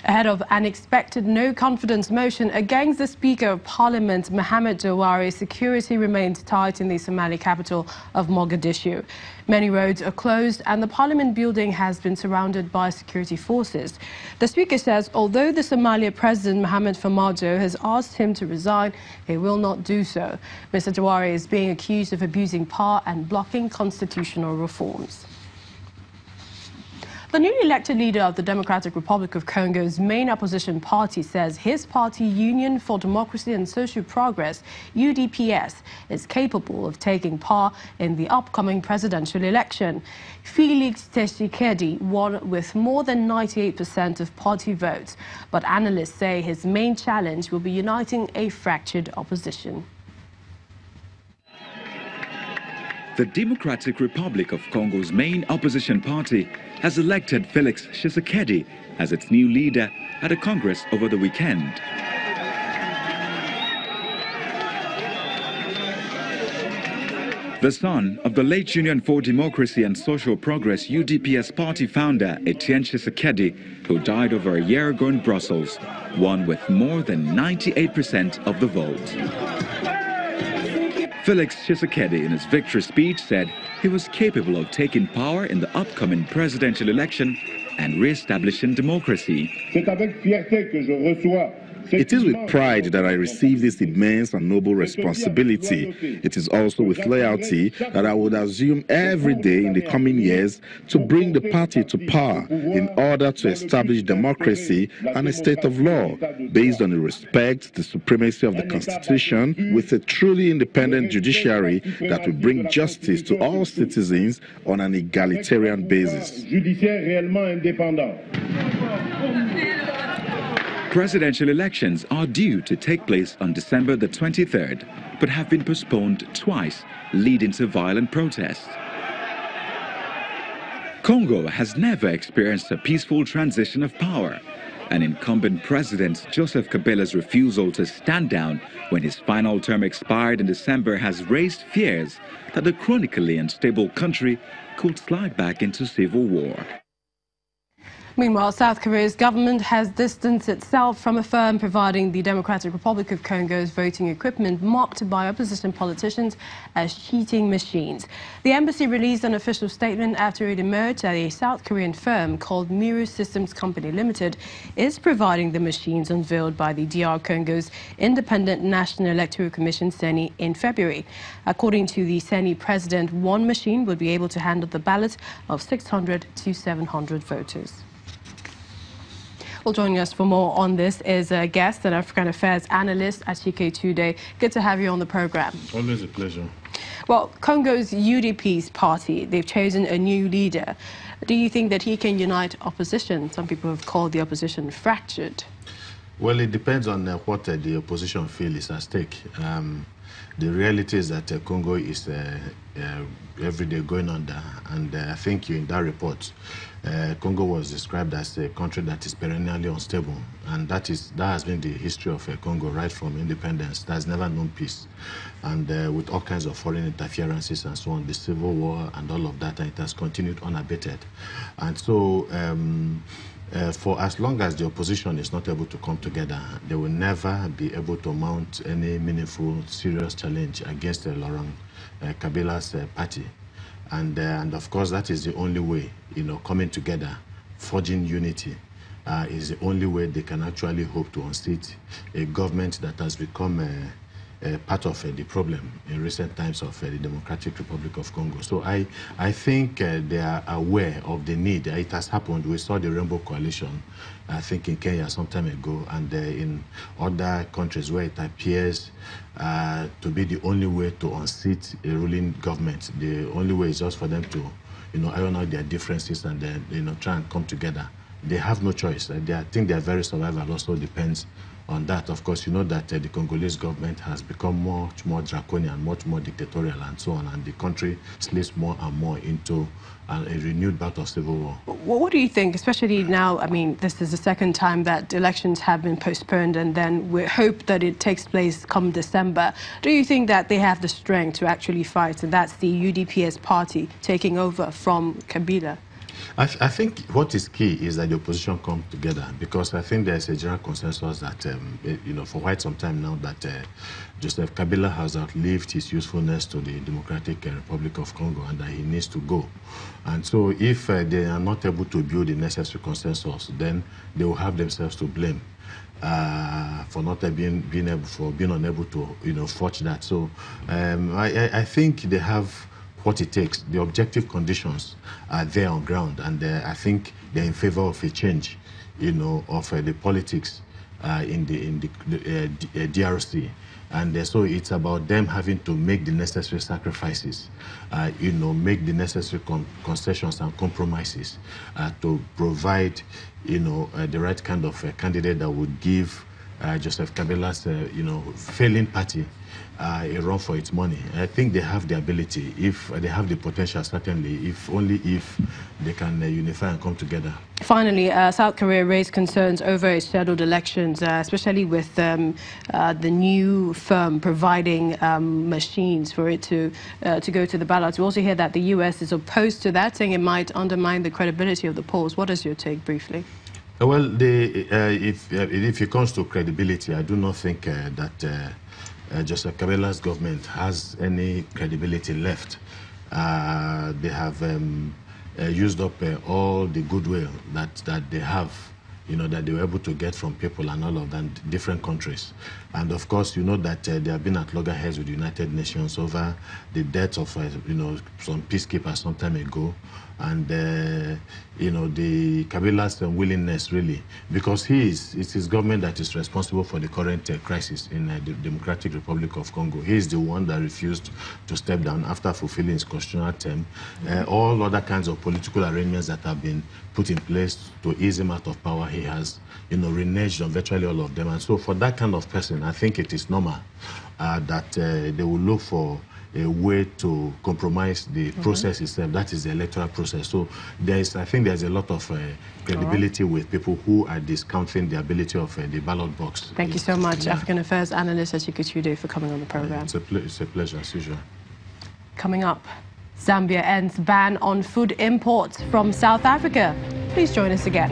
Ahead of an expected no-confidence motion against the Speaker of Parliament, Mohamed Jawari, security remains tight in the Somali capital of Mogadishu. Many roads are closed and the Parliament building has been surrounded by security forces. The Speaker says although the Somalia President Mohamed Farmajo has asked him to resign, he will not do so. Mr. Jawari is being accused of abusing power and blocking constitutional reforms. The newly elected leader of the Democratic Republic of Congo's main opposition party says his party, Union for Democracy and Social Progress, UDPS, is capable of taking power in the upcoming presidential election. Felix Tshisekedi won with more than 98% of party votes, but analysts say his main challenge will be uniting a fractured opposition. The Democratic Republic of Congo's main opposition party has elected Felix Tshisekedi as its new leader at a congress over the weekend. The son of the late Union for Democracy and Social Progress UDPS party founder Etienne Tshisekedi, who died over a year ago in Brussels, won with more than 98% of the vote. Felix Tshisekedi, in his victory speech, said he was capable of taking power in the upcoming presidential election and re-establishing democracy. It is with pride that I receive this immense and noble responsibility. It is also with loyalty that I would assume every day in the coming years to bring the party to power in order to establish democracy and a state of law based on the respect, the supremacy of the Constitution, with a truly independent judiciary that will bring justice to all citizens on an egalitarian basis. Presidential elections are due to take place on December the 23rd, but have been postponed twice, leading to violent protests. Congo has never experienced a peaceful transition of power. An incumbent president, Joseph Kabila's refusal to stand down when his final term expired in December has raised fears that the chronically unstable country could slide back into civil war. Meanwhile, South Korea's government has distanced itself from a firm providing the Democratic Republic of Congo's voting equipment marked by opposition politicians as cheating machines. The embassy released an official statement after it emerged that a South Korean firm called Miru Systems Company Limited is providing the machines unveiled by the DR Congo's Independent National Electoral Commission, CENI, in February. According to the CENI president, one machine would be able to handle the ballot of 600 to 700 voters. Well, joining us for more on this is a guest, an African Affairs analyst at Chike Tude. Good to have you on the program. Always a pleasure. Well, Congo's UDP's party, they've chosen a new leader. Do you think that he can unite opposition? Some people have called the opposition fractured. Well, it depends on what the opposition feel is at stake. The reality is that Congo is every day going under, and I think in that report, Congo was described as a country that is perennially unstable, and that has been the history of Congo right from independence. It has never known peace, and with all kinds of foreign interferences and so on, the civil war and all of that, and it has continued unabated. And so for as long as the opposition is not able to come together, they will never be able to mount any meaningful, serious challenge against Laurent Kabila's party. And of course, that is the only way, coming together, forging unity, is the only way they can actually hope to unseat a government that has become part of the problem in recent times of the Democratic Republic of Congo. So I think they are aware of the need. It has happened. We saw the Rainbow Coalition, I think in Kenya some time ago, and in other countries where it appears to be the only way to unseat a ruling government. The only way is just for them to, iron out their differences and then, try and come together. They have no choice. I think their very survival also depends on that. Of course, you know that the Congolese government has become much more draconian, much more dictatorial and so on, and the country slips more and more into a renewed bout of civil war. Well, what do you think, especially now, I mean, this is the second time that elections have been postponed, and then we hope that it takes place come December. Do you think that they have the strength to actually fight, and that's the UDPS party taking over from Kabila? I think what is key is that the opposition come together, because I think there's a general consensus that, for quite some time now, that Joseph Kabila has outlived his usefulness to the Democratic Republic of Congo and that he needs to go. And so if they are not able to build the necessary consensus, then they will have themselves to blame for not being unable to, forge that. So I think they have what it takes. The objective conditions are there on ground, and I think they're in favor of a change, of the politics in the DRC. And so it's about them having to make the necessary sacrifices, make the necessary concessions and compromises to provide, the right kind of candidate that would give Joseph Kabila's, failing party a run for its money. I think they have the ability, if they have the potential, certainly, if only if they can unify and come together. Finally, South Korea raised concerns over its scheduled elections, especially with the new firm providing machines for it to go to the ballots. We also hear that the U.S. is opposed to that, saying it might undermine the credibility of the polls. What is your take, briefly? Well, if it comes to credibility, I do not think that Joseph Kabila's government has any credibility left. They have used up all the goodwill that they have, that they were able to get from people and all of that, different countries. And of course, you know that they have been at loggerheads with the United Nations over the death of, some peacekeepers some time ago. And, the Kabila's willingness, really, because it's his government that is responsible for the current crisis in the Democratic Republic of Congo. He is the one that refused to step down after fulfilling his constitutional term. All other kinds of political arrangements that have been put in place to ease him out of power, he has, reneged on virtually all of them. And so for that kind of person, I think it is normal that they will look for a way to compromise the process itself. That is the electoral process. So I think there's a lot of credibility with people who are discounting the ability of the ballot box. Thank you so much, African Affairs Analyst Achike Chude, for coming on the program. It's a pleasure, as usual. Coming up, Zambia ends ban on food imports from South Africa. Please join us again.